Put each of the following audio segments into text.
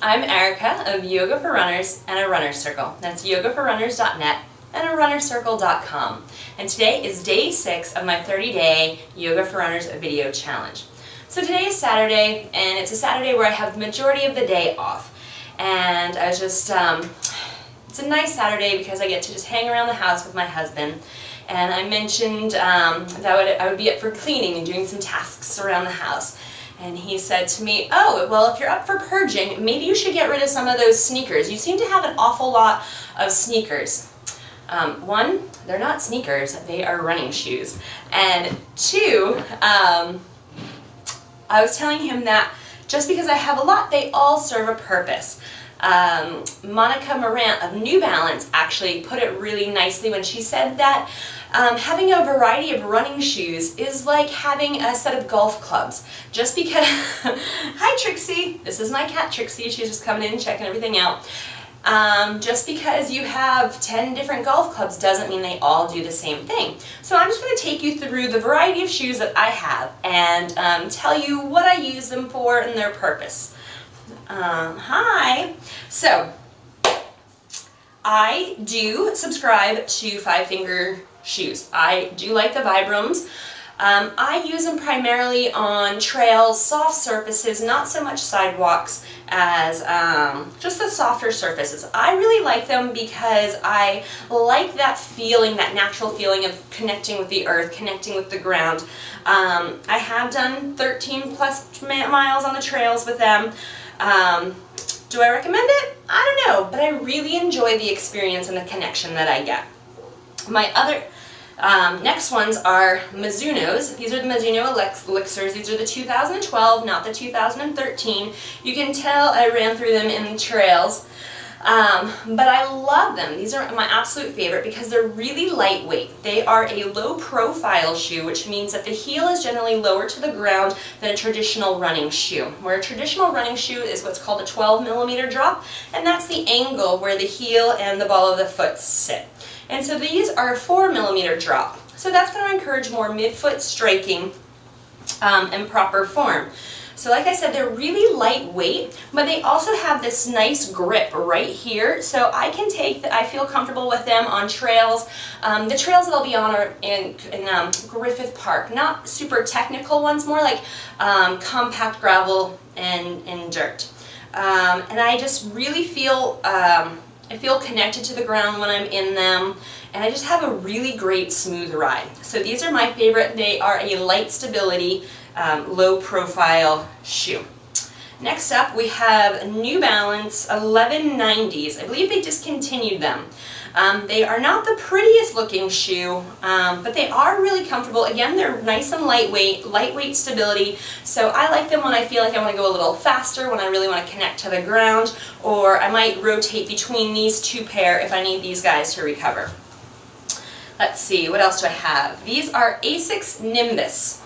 I'm Erica of Yoga for Runners and a Runner Circle. That's yogaforrunners.net and a runnercircle.com. And today is day 6 of my 30-day Yoga for Runners video challenge. So today is Saturday, and it's a Saturday where I have the majority of the day off. And I was just, it's a nice Saturday because I get to just hang around the house with my husband. And I mentioned that I would be up for cleaning and doing some tasks around the house. And he said to me, oh, well, if you're up for purging, maybe you should get rid of some of those sneakers. You seem to have an awful lot of sneakers. One, they're not sneakers, they are running shoes. And two, I was telling him that just because I have a lot, they all serve a purpose. Monica Morant of New Balance actually put it really nicely when she said that having a variety of running shoes is like having a set of golf clubs. Just because, hi Trixie, this is my cat Trixie, she's just coming in and checking everything out. Just because you have 10 different golf clubs doesn't mean they all do the same thing. So I'm just going to take you through the variety of shoes that I have and tell you what I use them for and their purpose. Hi! So, I do subscribe to Five Finger shoes. I do like the Vibrams. I use them primarily on trails, soft surfaces, not so much sidewalks as just the softer surfaces. I really like them because I like that feeling, that natural feeling of connecting with the earth, connecting with the ground. I have done 13 plus miles on the trails with them. Do I recommend it? I don't know, but I really enjoy the experience and the connection that I get. My other next ones are Mizuno's. These are the Mizuno Elixirs. These are the 2012, not the 2013. You can tell I ran through them in the trails. But I love them. These are my absolute favorite because they're really lightweight. They are a low profile shoe, which means that the heel is generally lower to the ground than a traditional running shoe. Where a traditional running shoe is what's called a 12 millimeter drop, and that's the angle where the heel and the ball of the foot sit. And so these are a 4 millimeter drop. So that's going to encourage more midfoot striking and proper form. So like I said, they're really lightweight, but they also have this nice grip right here. So I can I feel comfortable with them on trails. The trails that I'll be on are in Griffith Park, not super technical ones, more like compact gravel and dirt. And I just really feel, I feel connected to the ground when I'm in them, and I just have a really great smooth ride. So these are my favorite. They are a light stability, low profile shoe. Next up we have New Balance 1190s. I believe they discontinued them. They are not the prettiest looking shoe, but they are really comfortable. Again, they're nice and lightweight stability, so I like them when I feel like I want to go a little faster, when I really want to connect to the ground, or I might rotate between these two pair if I need these guys to recover. Let's see, what else do I have? These are Asics Nimbus.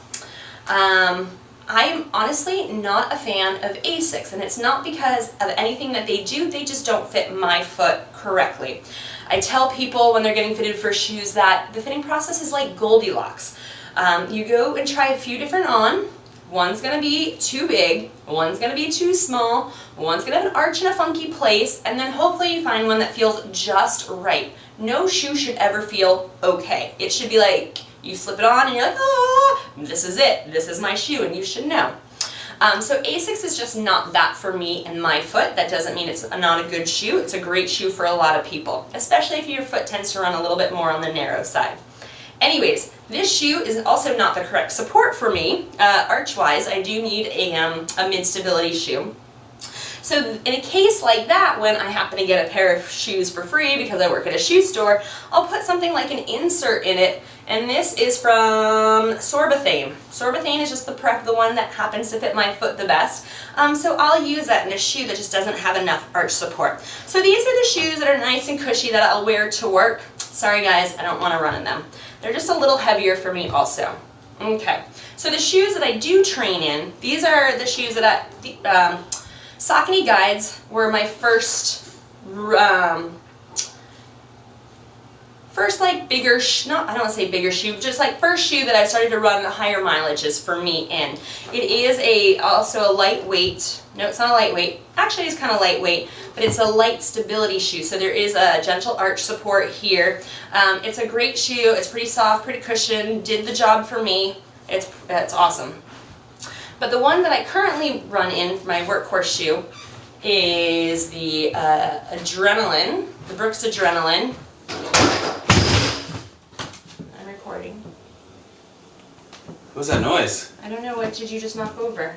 I'm honestly not a fan of Asics, and it's not because of anything that they do, they just don't fit my foot correctly. I tell people when they're getting fitted for shoes that the fitting process is like Goldilocks. You go and try a few different on. One's going to be too big, one's going to be too small, one's going to have an arch in a funky place, and then hopefully you find one that feels just right. No shoe should ever feel okay. It should be like you slip it on and you're like, oh, this is it, this is my shoe, and you should know. So Asics is just not that for me and my foot. That doesn't mean it's not a good shoe. It's a great shoe for a lot of people, especially if your foot tends to run a little bit more on the narrow side. Anyways, this shoe is also not the correct support for me. Arch-wise, I do need a mid-stability shoe. So in a case like that, when I happen to get a pair of shoes for free because I work at a shoe store, I'll put something like an insert in it, and this is from Sorbothane. Sorbothane is just the one that happens to fit my foot the best. So I'll use that in a shoe that just doesn't have enough arch support. So these are the shoes that are nice and cushy that I'll wear to work. Sorry guys, I don't want to run in them. They're just a little heavier for me also. Okay, so the shoes that I do train in, these are the shoes that Saucony Guides were my first first like bigger, I don't want to say bigger shoe, just like first shoe that I started to run the higher mileages for me in. It is also a lightweight, no it's not a lightweight, actually it's kind of lightweight, but it's a light stability shoe, so there is a gentle arch support here. It's a great shoe, it's pretty soft, pretty cushioned, did the job for me, it's awesome. But the one that I currently run in for my workhorse shoe is the Adrenaline, the Brooks Adrenaline. I'm recording. What was that noise? I don't know, what did you just knock over?